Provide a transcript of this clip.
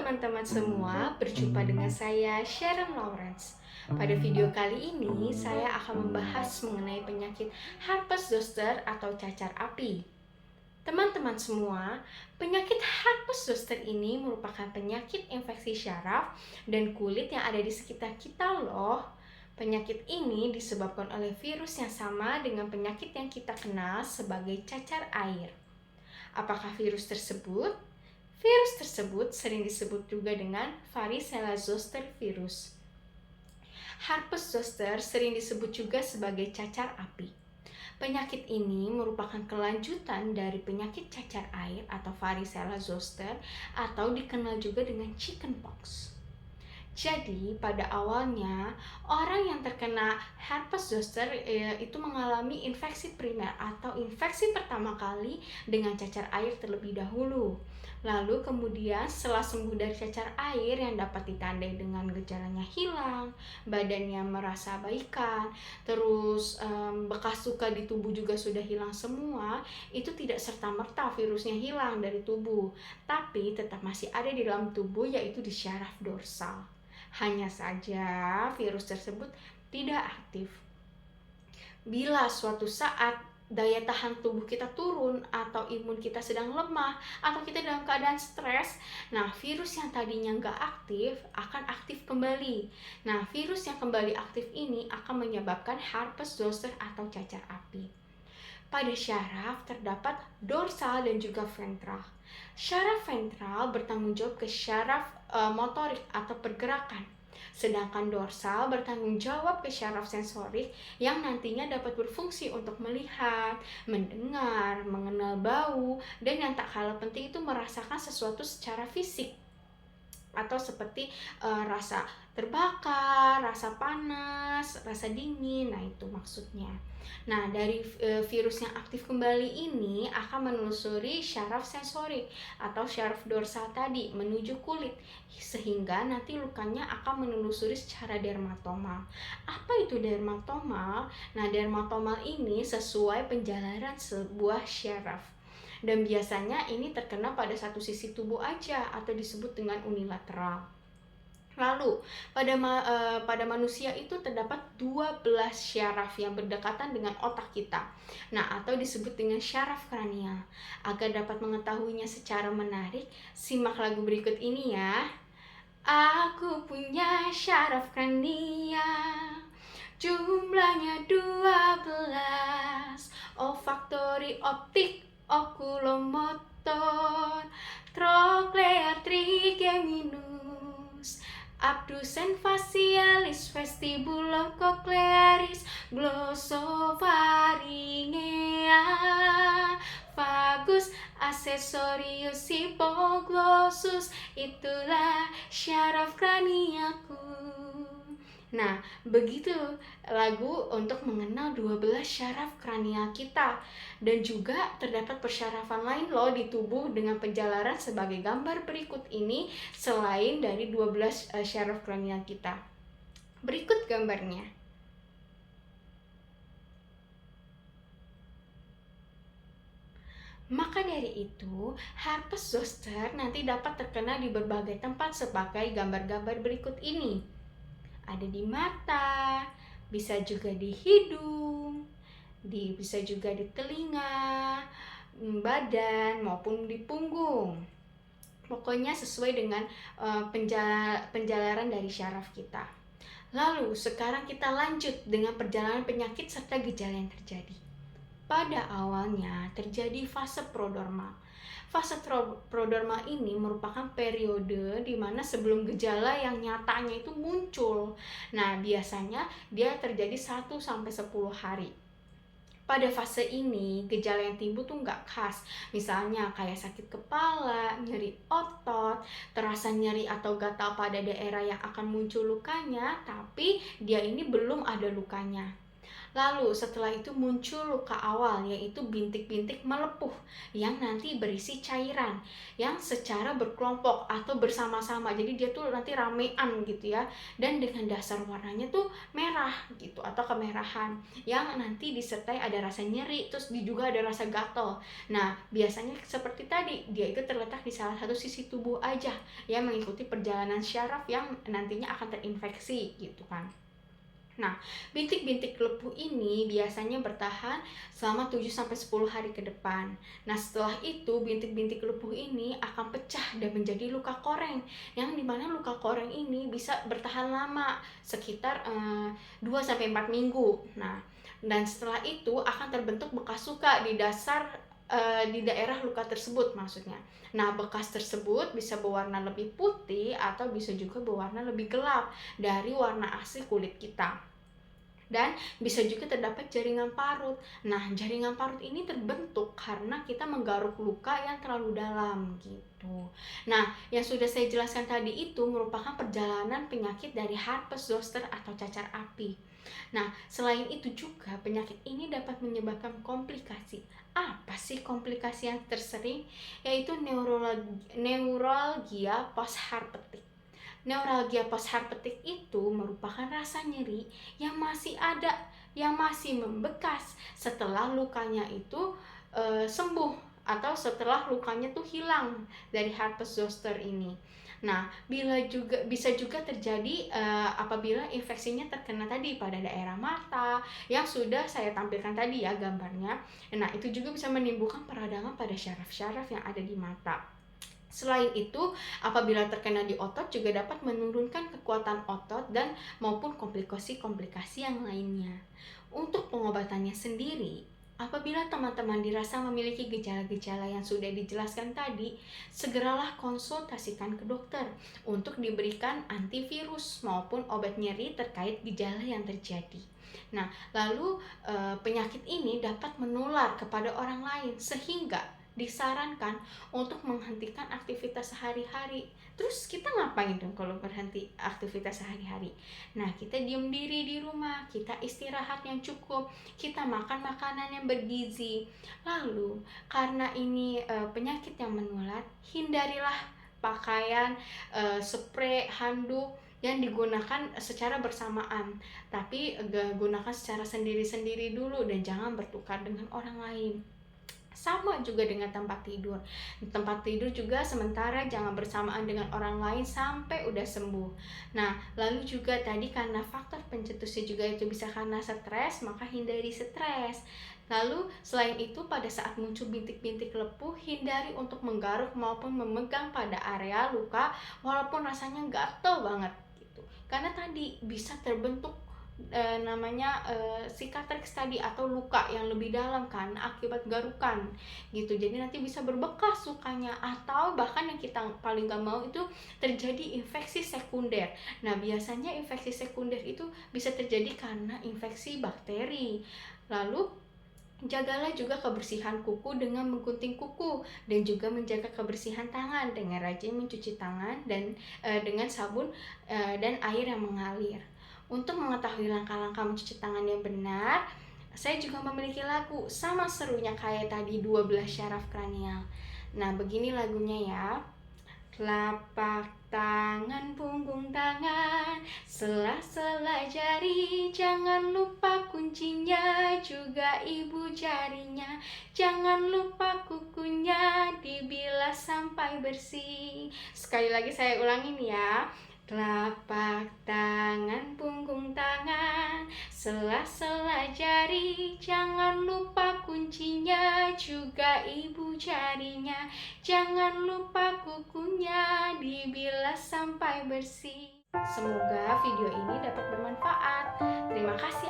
teman-teman semua, berjumpa dengan saya Sharon Lawrence. Pada video kali ini, saya akan membahas mengenai penyakit herpes zoster atau cacar api. Teman-teman semua, penyakit herpes zoster ini merupakan penyakit infeksi syaraf dan kulit yang ada di sekitar kita loh. Penyakit ini disebabkan oleh virus yang sama dengan penyakit yang kita kenal sebagai cacar air. Apakah virus tersebut? Virus tersebut sering disebut juga dengan varicella zoster virus. Herpes zoster sering disebut juga sebagai cacar api. Penyakit ini merupakan kelanjutan dari penyakit cacar air atau varicella zoster atau dikenal juga dengan chickenpox. Jadi, pada awalnya, orang yang terkena herpes zoster itu mengalami infeksi primer atau infeksi pertama kali dengan cacar air terlebih dahulu. Lalu kemudian setelah sembuh dari cacar air yang dapat ditandai dengan gejalanya hilang, badannya merasa baikan, terus bekas luka di tubuh juga sudah hilang semua, itu tidak serta-merta virusnya hilang dari tubuh, tapi tetap masih ada di dalam tubuh, yaitu di syaraf dorsal. Hanya saja virus tersebut tidak aktif. Bila suatu saat daya tahan tubuh kita turun atau imun kita sedang lemah atau kita dalam keadaan stres, nah virus yang tadinya nggak aktif akan aktif kembali. Nah virus yang kembali aktif ini akan menyebabkan herpes zoster atau cacar api. Pada syaraf terdapat dorsal dan juga ventral. Syaraf ventral bertanggung jawab ke syaraf motorik atau pergerakan. Sedangkan dorsal bertanggung jawab ke syaraf sensorik yang nantinya dapat berfungsi untuk melihat, mendengar, mengenal bau, dan yang tak kalah penting itu merasakan sesuatu secara fisik. Atau seperti rasa terbakar, rasa panas, rasa dingin, nah itu maksudnya. Nah dari virus yang aktif kembali ini akan menelusuri syaraf sensorik atau syaraf dorsal tadi menuju kulit, sehingga nanti lukanya akan menelusuri secara dermatomal. Apa itu dermatomal? Nah dermatomal ini sesuai penjalaran sebuah syaraf. Dan biasanya ini terkena pada satu sisi tubuh aja atau disebut dengan unilateral. Lalu, pada manusia itu terdapat 12 syaraf yang berdekatan dengan otak kita. Nah, atau disebut dengan syaraf kranial. Agar dapat mengetahuinya secara menarik, simak lagu berikut ini ya. Aku punya syaraf kranial, jumlahnya 12. Olfaktori, optik, oculomotor, trochlea, trigeminus, abducens facialis, vestibulocochlearis, glossopharyngea, vagus, accessorius, hypoglossus, itulah syaraf kraniaku. Nah, begitu lagu untuk mengenal 12 syaraf kranial kita. Dan juga terdapat persyarafan lain loh di tubuh dengan penjalaran sebagai gambar berikut ini selain dari 12 syaraf kranial kita. Berikut gambarnya. Maka dari itu, herpes zoster nanti dapat terkena di berbagai tempat sebagai gambar-gambar berikut ini. Ada di mata, bisa juga di hidung, bisa juga di telinga, badan maupun di punggung. Pokoknya sesuai dengan penjalaran dari syaraf kita. Lalu sekarang kita lanjut dengan perjalanan penyakit serta gejala yang terjadi. Pada awalnya terjadi fase prodromal. Fase prodromal ini merupakan periode di mana sebelum gejala yang nyatanya itu muncul. Nah, biasanya dia terjadi 1-10 hari. Pada fase ini, gejala yang timbul tuh nggak khas. Misalnya kayak sakit kepala, nyeri otot, terasa nyeri atau gatal pada daerah yang akan muncul lukanya, tapi dia ini belum ada lukanya. Lalu setelah itu muncul luka awal, yaitu bintik-bintik melepuh yang nanti berisi cairan yang secara berkelompok atau bersama-sama. Jadi dia tuh nanti ramean gitu ya. Dan dengan dasar warnanya tuh merah gitu atau kemerahan yang nanti disertai ada rasa nyeri, terus juga ada rasa gatal. Nah, biasanya seperti tadi, dia itu terletak di salah satu sisi tubuh aja yang mengikuti perjalanan syaraf yang nantinya akan terinfeksi gitu kan. Nah, bintik-bintik lepuh ini biasanya bertahan selama 7-10 hari ke depan. Nah, setelah itu bintik-bintik lepuh ini akan pecah dan menjadi luka koreng, yang dimana luka koreng ini bisa bertahan lama, sekitar 2-4 minggu. Nah, dan setelah itu akan terbentuk bekas luka di dasar di daerah luka tersebut maksudnya. Nah, bekas tersebut bisa berwarna lebih putih atau bisa juga berwarna lebih gelap dari warna asli kulit kita. Dan bisa juga terdapat jaringan parut. Nah, jaringan parut ini terbentuk karena kita menggaruk luka yang terlalu dalam gitu. Nah, yang sudah saya jelaskan tadi itu merupakan perjalanan penyakit dari herpes zoster atau cacar api. Nah, selain itu juga penyakit ini dapat menyebabkan komplikasi. Apa sih komplikasi yang tersering? Yaitu neuralgia postherpetik. Neuralgia postherpetik itu merupakan rasa nyeri yang masih ada, yang masih membekas setelah lukanya itu sembuh atau setelah lukanya tuh hilang dari herpes zoster ini. Nah, bisa juga terjadi apabila infeksinya terkena tadi pada daerah mata yang sudah saya tampilkan tadi ya gambarnya. Nah, itu juga bisa menimbulkan peradangan pada syaraf-syaraf yang ada di mata. Selain itu, apabila terkena di otot juga dapat menurunkan kekuatan otot dan maupun komplikasi-komplikasi yang lainnya. Untuk pengobatannya sendiri, apabila teman-teman dirasa memiliki gejala-gejala yang sudah dijelaskan tadi, segeralah konsultasikan ke dokter untuk diberikan antivirus maupun obat nyeri terkait gejala yang terjadi. Nah, lalu penyakit ini dapat menular kepada orang lain sehingga disarankan untuk menghentikan aktivitas sehari-hari. Terus kita ngapain dong kalau berhenti aktivitas sehari-hari? Nah, kita diem diri di rumah, kita istirahat yang cukup, kita makan makanan yang bergizi. Lalu, karena ini penyakit yang menular, hindarilah pakaian, spray, handuk yang digunakan secara bersamaan. Tapi gunakan secara sendiri-sendiri dulu dan jangan bertukar dengan orang lain. Sama juga dengan tempat tidur. Tempat tidur juga sementara jangan bersamaan dengan orang lain sampai udah sembuh. Nah, lalu juga tadi karena faktor pencetusnya juga itu bisa karena stres, maka hindari stres. Lalu selain itu pada saat muncul bintik-bintik lepuh, hindari untuk menggaruk maupun memegang pada area luka walaupun rasanya gatel banget gitu. Karena tadi bisa terbentuk namanya cicatrix tadi atau luka yang lebih dalam kan akibat garukan gitu. Jadi nanti bisa berbekas lukanya atau bahkan yang kita paling gak mau itu terjadi infeksi sekunder. Nah, biasanya infeksi sekunder itu bisa terjadi karena infeksi bakteri. Lalu jagalah juga kebersihan kuku dengan menggunting kuku dan juga menjaga kebersihan tangan dengan rajin mencuci tangan dan dengan sabun dan air yang mengalir. Untuk mengetahui langkah-langkah mencuci tangan yang benar, saya juga memiliki lagu sama serunya kayak tadi 12 syaraf kranial. Nah, begini lagunya ya. Telapak tangan, punggung tangan, sela-sela jari, jangan lupa kuncinya, juga ibu jarinya. Jangan lupa kukunya, dibilas sampai bersih. Sekali lagi saya ulangin ya. Telapak tangan, punggung tangan, sela-sela jari, jangan lupa kuncinya, juga ibu jarinya. Jangan lupa kukunya, dibilas sampai bersih. Semoga video ini dapat bermanfaat. Terima kasih.